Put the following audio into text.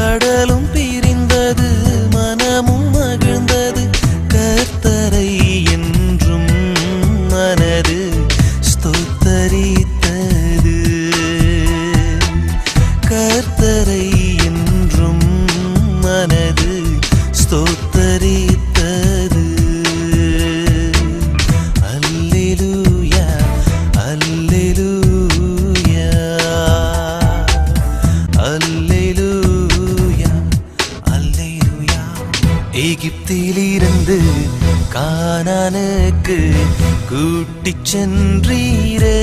கடலும் பிரிந்தது மனமும் மகிழ்ந்தது கர்த்தரை என்றும் மனது ஸ்தோத்தரித்தது கர்த்தரை என்றும் மனது ஸ்தோத்தரித்தது அல்லேலூயா அல்லேலூயா அல்லேலூயா அல்லேலூயா எகிப்திலிருந்து கானானுக்கு கூட்டிச் சென்றீரே